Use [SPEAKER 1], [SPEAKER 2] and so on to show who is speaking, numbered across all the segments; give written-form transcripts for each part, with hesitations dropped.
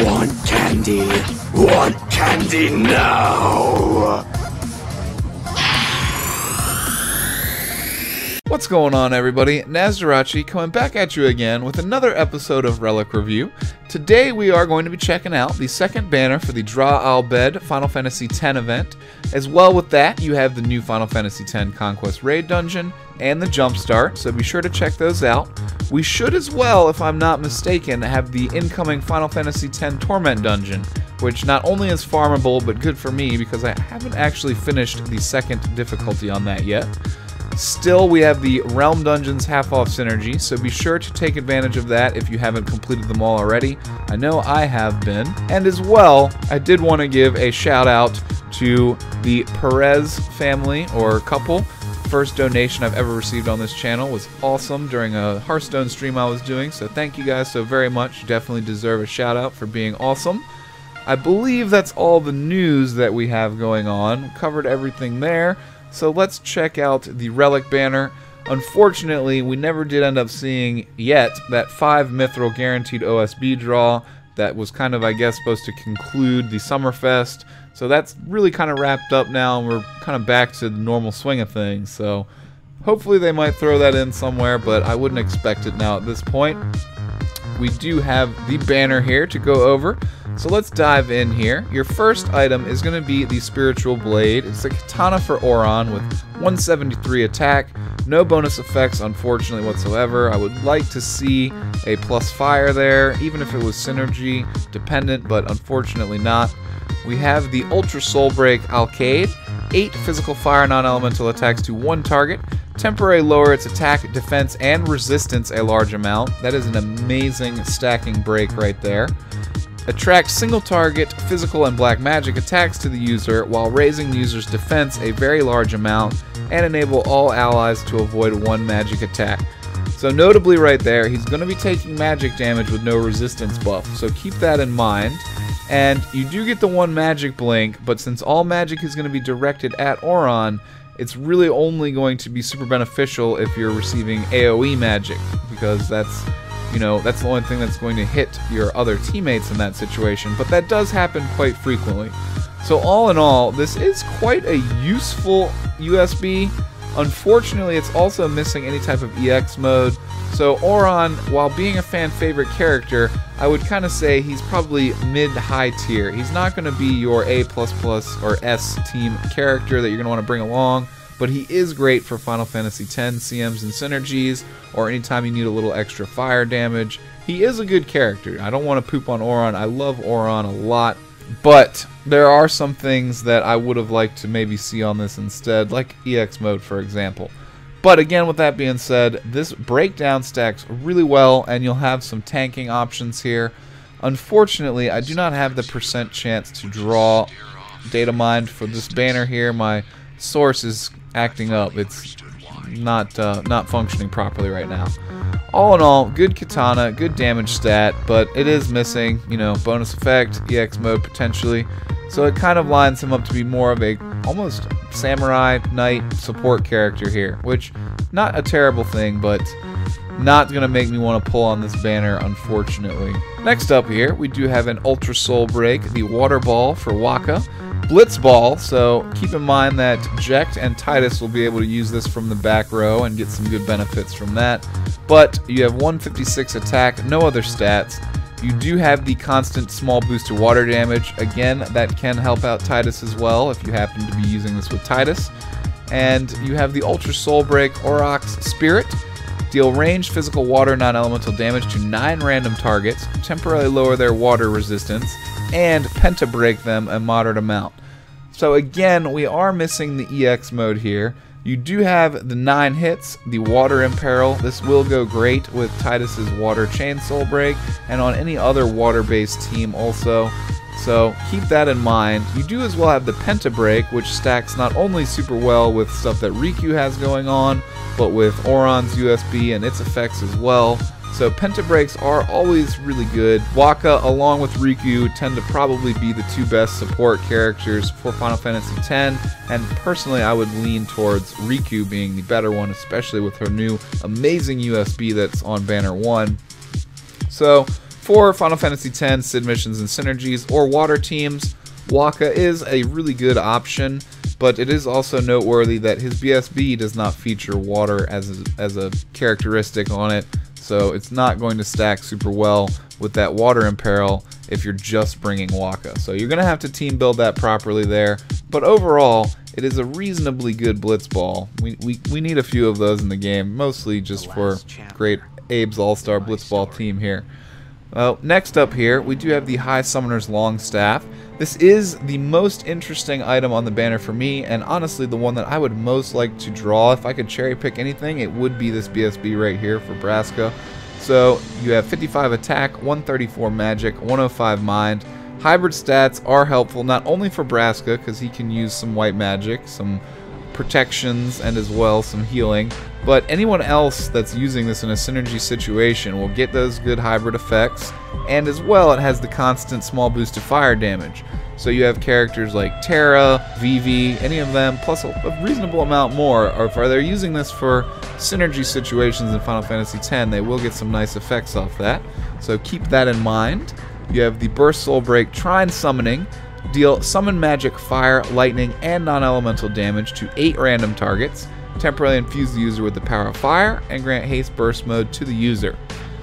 [SPEAKER 1] Want candy? Want candy now!
[SPEAKER 2] What's going on, everybody? Nazdarachi coming back at you again with another episode of Relic Review. Today we are going to be checking out the second banner for the Dra Al Bhed Final Fantasy X event. As well with that, you have the new Final Fantasy X Conquest Raid Dungeon and the Jumpstart, so be sure to check those out. We should as well, if I'm not mistaken, have the incoming Final Fantasy X Torment Dungeon, which not only is farmable, but good for me because I haven't actually finished the second difficulty on that yet. Still, we have the Realm Dungeons half-off synergy, so be sure to take advantage of that if you haven't completed them all already. I know I have been. And as well, I did want to give a shout-out to the Perez family, or couple. First donation I've ever received on this channel was awesome during a Hearthstone stream I was doing, so thank you guys so very much. You definitely deserve a shout-out for being awesome. I believe that's all the news that we have going on. Covered everything there. So let's check out the Relic banner. Unfortunately, we never did end up seeing yet that 5 Mithril guaranteed OSB draw that was kind of, I guess, supposed to conclude the Summerfest. So that's really kind of wrapped up now, and we're kind of back to the normal swing of things. So hopefully they might throw that in somewhere, but I wouldn't expect it now at this point. We do have the banner here to go over. So let's dive in here. Your first item is going to be the Spiritual Blade. It's a katana for Auron with 173 attack. No bonus effects, unfortunately, whatsoever. I would like to see a plus fire there, even if it was synergy dependent, but unfortunately not. We have the Ultra Soul Break Alcade. 8 physical fire non-elemental attacks to 1 target. Temporary lower its attack, defense, and resistance a large amount. That is an amazing stacking break right there. Attract single target physical and black magic attacks to the user while raising the user's defense a very large amount, and enable all allies to avoid 1 magic attack. So notably right there, he's going to be taking magic damage with no resistance buff, so keep that in mind. And you do get the 1 magic blink, but since all magic is going to be directed at Auron, it's really only going to be super beneficial if you're receiving AoE magic, because that's, you know, that's the only thing that's going to hit your other teammates in that situation, but that does happen quite frequently. So all in all, this is quite a useful USB. Unfortunately, it's also missing any type of EX mode. So Auron, while being a fan favorite character, I would kind of say he's probably mid-high tier. He's not going to be your A++ or S team character that you're going to want to bring along, but he is great for Final Fantasy X CMs and synergies, or anytime you need a little extra fire damage. He is a good character. I don't want to poop on Auron. I love Auron a lot, but there are some things that I would have liked to maybe see on this instead, like EX mode, for example. But again, with that being said, this breakdown stacks really well, and you'll have some tanking options here. Unfortunately, I do not have the percent chance to draw data mined for this banner here. My source is acting up. It's not functioning properly right now. All in all, good katana, good damage stat, but it is missing, you know, bonus effect, EX mode potentially. So it kind of lines him up to be more of a almost samurai knight support character here, which not a terrible thing, but not going to make me want to pull on this banner, unfortunately. Next up here, we do have an Ultra Soul Break, the Water Ball for Wakka. Blitz Ball, so keep in mind that Jekt and Titus will be able to use this from the back row and get some good benefits from that. But you have 156 attack, no other stats. You do have the constant small boost to water damage. Again, that can help out Titus as well if you happen to be using this with Titus. And you have the Ultra Soul Break Aurochs Spirit. Deal ranged physical water non-elemental damage to 9 random targets, temporarily lower their water resistance, and pentabreak them a moderate amount. So again, we are missing the EX mode here. You do have the 9 hits, the Water Imperil. This will go great with Titus's Water Chain Soul Break and on any other water-based team also. So keep that in mind. You do as well have the Pentabreak, which stacks not only super well with stuff that Riku has going on, but with Auron's USB and its effects as well. So Pentabreaks are always really good. Wakka, along with Riku, tend to probably be the 2 best support characters for Final Fantasy X, and personally I would lean towards Riku being the better one, especially with her new amazing USB that's on Banner 1. So For Final Fantasy X, Sid missions and synergies, or water teams, Wakka is a really good option, but it is also noteworthy that his BSB does not feature water as a characteristic on it, so it's not going to stack super well with that water imperil if you're just bringing Wakka. So you're going to have to team build that properly there, but overall, it is a reasonably good blitzball. We need a few of those in the game, mostly just for great Abe's All-Star blitzball team here. Well, next up here, we do have the High Summoners Longstaff. This is the most interesting item on the banner for me, and honestly the one that I would most like to draw. If I could cherry pick anything, it would be this BSB right here for Braska. So you have 55 attack, 134 magic, 105 mind. Hybrid stats are helpful not only for Braska, because he can use some white magic, some protections, and as well some healing, but anyone else that's using this in a synergy situation will get those good hybrid effects, and as well it has the constant small boost to fire damage. So you have characters like Terra, Vivi, any of them, plus a reasonable amount more, or if they're using this for synergy situations in Final Fantasy X, they will get some nice effects off that. So keep that in mind. You have the Burst Soul Break Trine Summoning. Deal summon magic, fire, lightning, and non-elemental damage to 8 random targets. Temporarily infuse the user with the power of fire, and grant haste burst mode to the user.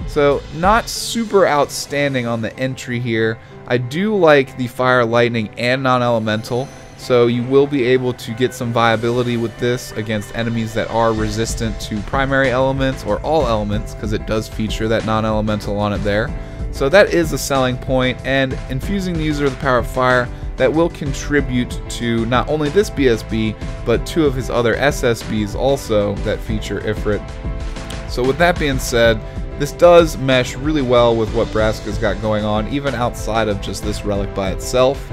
[SPEAKER 2] So not super outstanding on the entry here. I do like the fire, lightning, and non-elemental, so you will be able to get some viability with this against enemies that are resistant to primary elements or all elements, because it does feature that non-elemental on it there. So that is a selling point, and infusing the user with the power of fire, that will contribute to not only this BSB, but 2 of his other SSBs also that feature Ifrit. So with that being said, this does mesh really well with what Braska's got going on, even outside of just this relic by itself.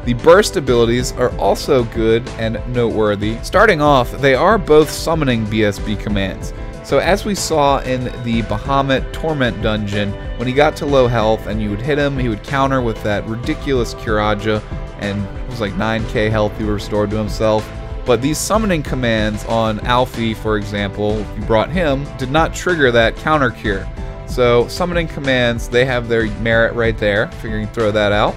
[SPEAKER 2] The burst abilities are also good and noteworthy. Starting off, they are both summoning BSB commands. So as we saw in the Bahamut Torment dungeon, when he got to low health and you would hit him, he would counter with that ridiculous Curaja, and it was like 9k health he restored to himself. But these summoning commands on Alfie, for example, if you brought him, did not trigger that counter cure. So summoning commands, they have their merit right there, figuring to throw that out.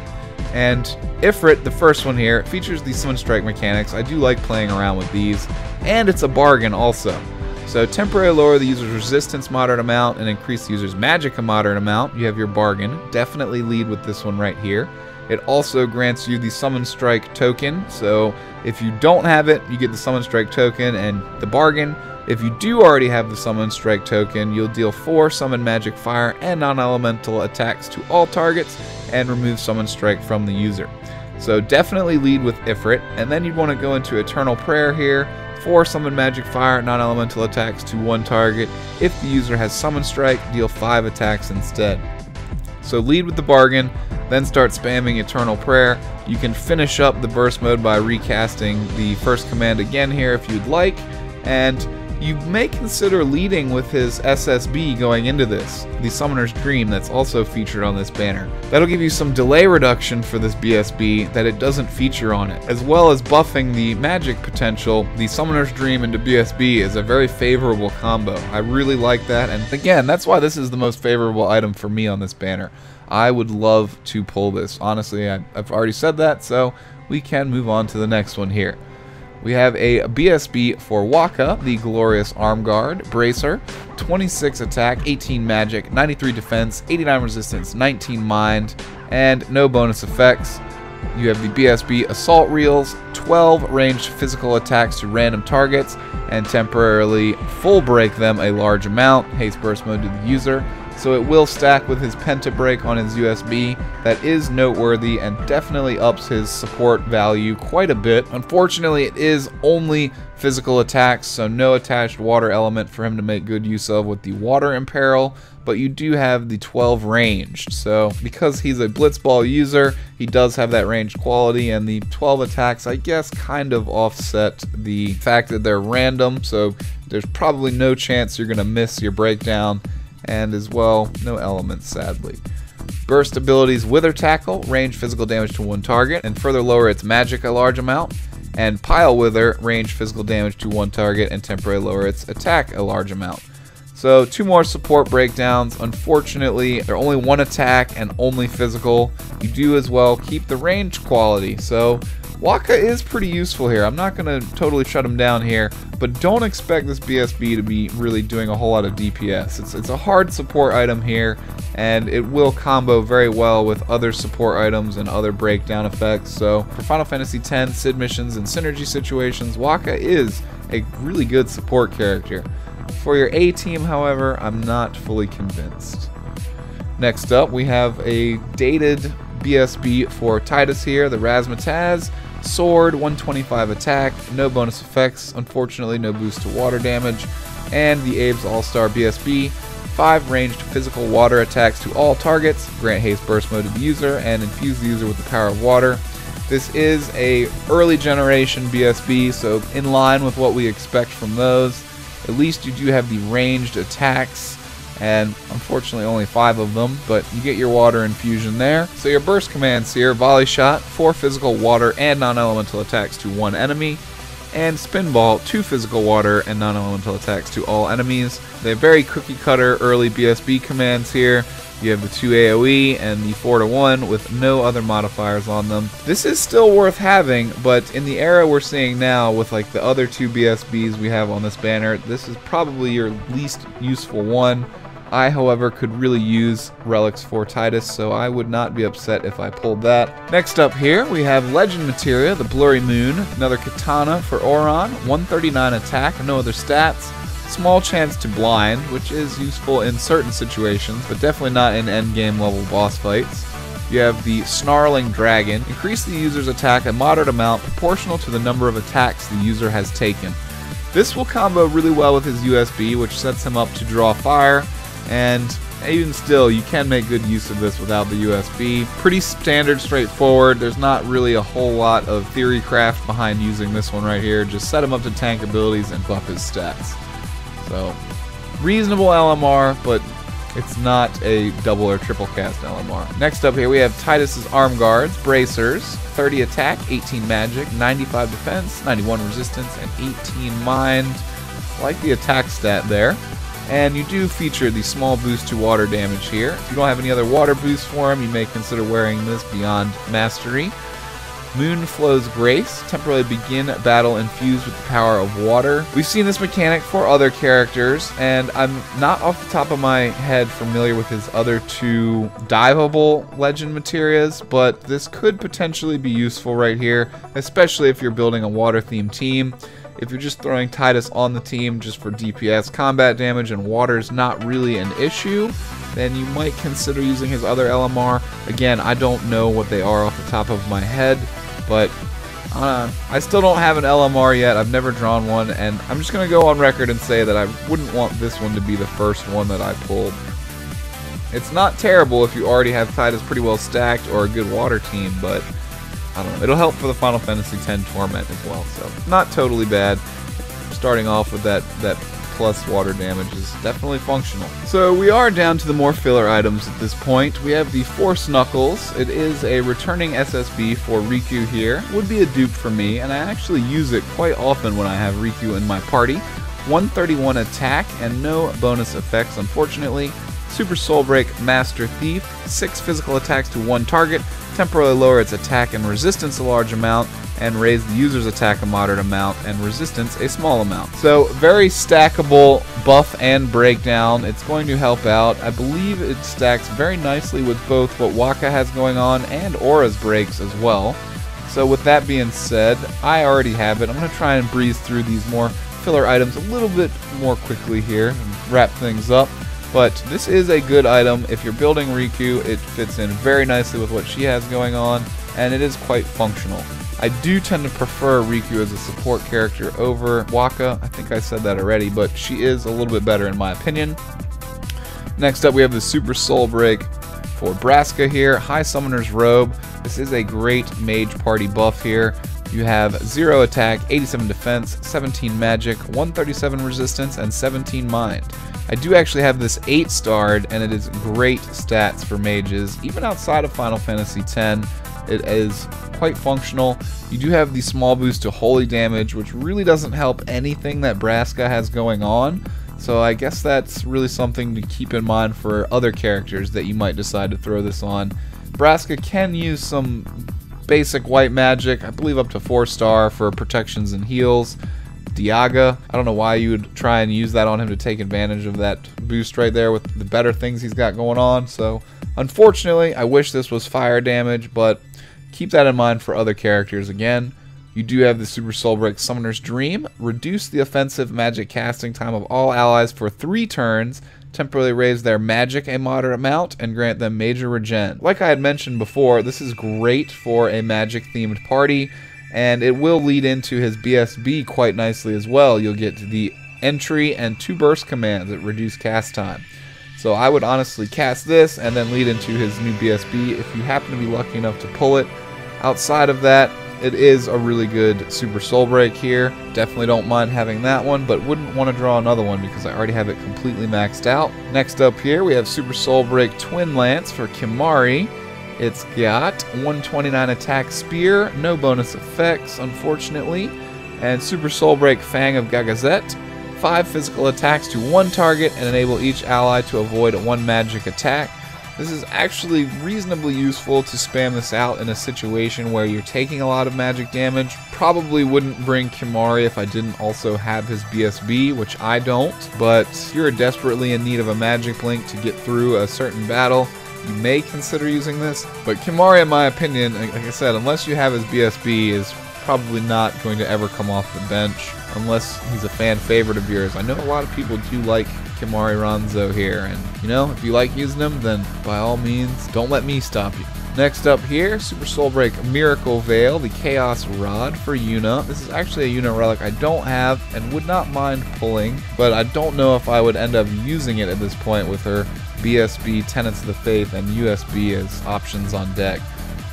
[SPEAKER 2] And Ifrit, the first one here, features the Summon Strike mechanics. I do like playing around with these, and it's a bargain also. So temporarily lower the user's resistance moderate amount and increase the user's magic a moderate amount. You have your bargain. Definitely lead with this one right here. It also grants you the Summon Strike token. So if you don't have it, you get the Summon Strike token and the bargain. If you do already have the Summon Strike token, you'll deal 4 Summon Magic, Fire, and non-elemental attacks to all targets and remove Summon Strike from the user. So definitely lead with Ifrit, and then you'd want to go into Eternal Prayer here. 4 Summon Magic, Fire, non-elemental attacks to 1 target. If the user has Summon Strike, deal 5 attacks instead. So lead with the bargain, then start spamming Eternal Prayer. You can finish up the burst mode by recasting the first command again here if you'd like, and you may consider leading with his SSB going into this, the Summoner's Dream, that's also featured on this banner. That'll give you some delay reduction for this BSB that it doesn't feature on it, as well as buffing the magic potential. The Summoner's Dream into BSB is a very favorable combo. I really like that, and again, that's why this is the most favorable item for me on this banner. I would love to pull this. Honestly, I've already said that, so we can move on to the next one here. We have a BSB for Wakka, the Glorious Arm Guard, Bracer, 26 attack, 18 magic, 93 defense, 89 resistance, 19 mind, and no bonus effects. You have the BSB Assault Reels, 12 ranged physical attacks to random targets, and temporarily full break them a large amount, haste burst mode to the user. So it will stack with his Pentabreak on his USB. That is noteworthy and definitely ups his support value quite a bit. Unfortunately, it is only physical attacks, so no attached water element for him to make good use of with the Water Imperil, but you do have the 12 ranged. So because he's a Blitzball user, he does have that ranged quality, and the 12 attacks, I guess, kind of offset the fact that they're random, so there's probably no chance you're going to miss your breakdown. And as well, no elements, sadly. Burst abilities: Wither Tackle, range physical damage to 1 target, and further lower its magic a large amount. And Pile Wither, range physical damage to 1 target, and temporarily lower its attack a large amount. So 2 more support breakdowns. Unfortunately, they're only 1 attack and only physical. You do as well keep the range quality. So Wakka is pretty useful here. I'm not going to totally shut him down here, but don't expect this BSB to be really doing a whole lot of DPS. It's a hard support item here, and it will combo very well with other support items and other breakdown effects. So for Final Fantasy X, Sid missions, and synergy situations, Wakka is a really good support character. For your A team, however, I'm not fully convinced. Next up, we have a dated BSB for Titus here, the Razzmatazz. Sword, 125 attack, no bonus effects, unfortunately no boost to water damage, and the Abe's All-Star BSB, 5 ranged physical water attacks to all targets, grant haste burst mode to the user, and infuse the user with the power of water. This is a early generation BSB, so in line with what we expect from those. At least you do have the ranged attacks, and unfortunately only 5 of them, but you get your water infusion there. So your burst commands here: volley shot, 4 physical water and non-elemental attacks to 1 enemy, and spin ball, 2 physical water and non-elemental attacks to all enemies. They have very cookie cutter early BSB commands here. You have the 2 AoE and the 4-to-1 with no other modifiers on them. This is still worth having, but in the era we're seeing now with like the other 2 BSBs we have on this banner, this is probably your least useful one. I, however, could really use relics for Titus, so I would not be upset if I pulled that. Next up here, we have Legend Materia, the Blurry Moon, another katana for Auron, 139 attack, no other stats, small chance to blind, which is useful in certain situations, but definitely not in endgame level boss fights. You have the Snarling Dragon, increase the user's attack a moderate amount proportional to the number of attacks the user has taken. This will combo really well with his USB, which sets him up to draw fire. And even still, you can make good use of this without the USB. Pretty standard, straightforward. There's not really a whole lot of theory craft behind using this one right here. Just set him up to tank abilities and buff his stats. So, reasonable LMR, but it's not a double or triple cast LMR. Next up here, we have Titus's Arm Guards, Bracers, 30 attack, 18 magic, 95 defense, 91 resistance, and 18 mind. I like the attack stat there. And you do feature the small boost to water damage here. If you don't have any other water boosts for him, you may consider wearing this beyond mastery. Moonflow's Grace, temporarily begin battle infused with the power of water. We've seen this mechanic for other characters, and I'm not off the top of my head familiar with his other 2 diveable legend materias, but this could potentially be useful right here, especially if you're building a water-themed team. If you're just throwing Titus on the team just for DPS combat damage and water's not really an issue, then you might consider using his other LMR. Again, I don't know what they are off the top of my head, but I still don't have an LMR yet. I've never drawn one, and I'm just going to go on record and say that I wouldn't want this one to be the first one that I pulled. It's not terrible if you already have Titus pretty well stacked or a good water team, but I don't know. It'll help for the Final Fantasy X Torment as well, so not totally bad. Starting off with that plus water damage is definitely functional. So we are down to the more filler items at this point. We have the Force Knuckles. It is a returning SSB for Riku here. Would be a dupe for me, and I actually use it quite often when I have Riku in my party. 131 attack and no bonus effects, unfortunately. Super Soul Break Master Thief, 6 physical attacks to 1 target, temporarily lower its attack and resistance a large amount, and raise the user's attack a moderate amount and resistance a small amount. So very stackable buff and breakdown. It's going to help out. I believe it stacks very nicely with both what Wakka has going on and Aura's breaks as well. So with that being said, I already have it. I'm going to try and breeze through these more filler items a little bit more quickly here and wrap things up. But this is a good item. If you're building Riku, it fits in very nicely with what she has going on, and it is quite functional. I do tend to prefer Riku as a support character over Wakka. I think I said that already, but she is a little bit better in my opinion. Next up, we have the Super Soul Break for Braska here. High Summoner's Robe. This is a great mage party buff here. You have 0 attack, 87 defense, 17 magic, 137 resistance, and 17 mind. I do actually have this 8-starred, and it is great stats for mages. Even outside of Final Fantasy X, it is quite functional. You do have the small boost to holy damage, which really doesn't help anything that Braska has going on. So I guess that's really something to keep in mind for other characters that you might decide to throw this on. Braska can use some basic white magic, I believe up to 4-star for protections and heals. Diaga, I don't know why you would try and use that on him to take advantage of that boost right there with the better things he's got going on. So unfortunately, I wish this was fire damage, but keep that in mind for other characters. Again, you do have the Super Soul Break Summoner's Dream. Reduce the offensive magic casting time of all allies for 3 turns. Temporarily raise their magic a moderate amount and grant them major regen. Like I had mentioned before, this is great for a magic themed party, and it will lead into his BSB quite nicely as well. You'll get the entry and 2 burst commands that reduce cast time. So I would honestly cast this and then lead into his new BSB if you happen to be lucky enough to pull it. Outside of that, it is a really good Super Soul Break here. Definitely don't mind having that one, but wouldn't want to draw another one because I already have it completely maxed out. Next up here, we have Super Soul Break Twin Lance for Kimahri. It's got 129 attack spear, no bonus effects, unfortunately. And Super Soul Break Fang of Gagazet. 5 physical attacks to 1 target and enable each ally to avoid 1 magic attack. This is actually reasonably useful to spam this out in a situation where you're taking a lot of magic damage. Probably wouldn't bring Kimahri if I didn't also have his BSB, which I don't. But if you're desperately in need of a magic link to get through a certain battle, you may consider using this. But Kimahri, in my opinion, like I said, unless you have his BSB, is probably not going to ever come off the bench unless he's a fan favorite of yours. I know a lot of people do like Kimahri Ronzo here, and you know, if you like using them, then by all means, don't let me stop you. Next up here, Super Soul Break Miracle Veil, the Chaos Rod for Yuna. This is actually a Yuna relic I don't have and would not mind pulling, but I don't know if I would end up using it at this point with her BSB, Tenets of the Fayth, and USB as options on deck.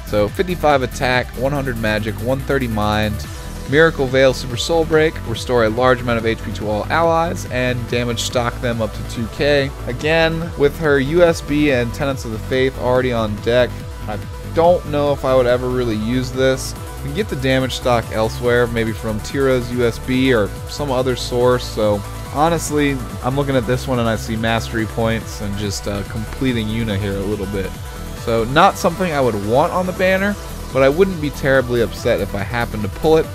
[SPEAKER 2] So 55 attack, 100 magic, 130 mind. Miracle Veil Super Soul Break, restore a large amount of HP to all allies, and damage stock them up to 2k. Again, with her USB and Tenets of the Fayth already on deck, I don't know if I would ever really use this. You can get the damage stock elsewhere, maybe from Tira's USB or some other source, so honestly, I'm looking at this one and I see mastery points and just completing Yuna here a little bit. So not something I would want on the banner, but I wouldn't be terribly upset if I happened to pull it.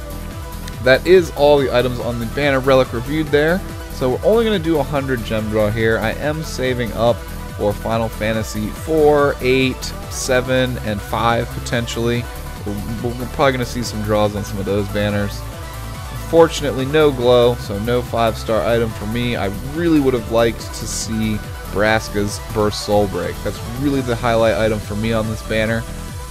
[SPEAKER 2] That is all the items on the banner relic reviewed there. So we're only going to do 100 gem draw here. I am saving up for Final Fantasy 4, 8, 7, and 5 potentially. We're probably going to see some draws on some of those banners. Unfortunately, no glow, so no 5-star item for me. I really would have liked to see Braska's Burst Soul Break. That's really the highlight item for me on this banner.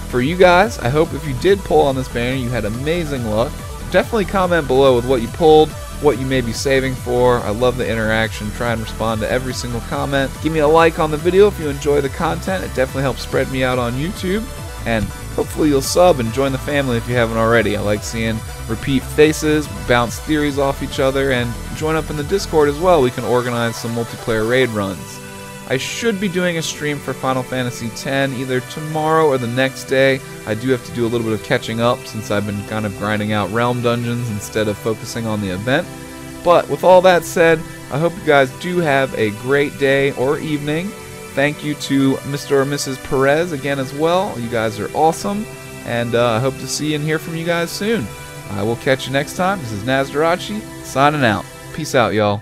[SPEAKER 2] For you guys, I hope if you did pull on this banner, you had amazing luck. Definitely comment below with what you pulled, what you may be saving for. I love the interaction. Try and respond to every single comment. Give me a like on the video if you enjoy the content. It definitely helps spread me out on YouTube. And hopefully you'll sub and join the family if you haven't already. I like seeing repeat faces, bounce theories off each other, and join up in the Discord as well. We can organize some multiplayer raid runs. I should be doing a stream for Final Fantasy X either tomorrow or the next day. I do have to do a little bit of catching up since I've been kind of grinding out realm dungeons instead of focusing on the event. But with all that said, I hope you guys do have a great day or evening. Thank you to Mr. or Mrs. Perez again as well. You guys are awesome, and I hope to see and hear from you guys soon. I will catch you next time. This is Nazdarachi, signing out. Peace out, y'all.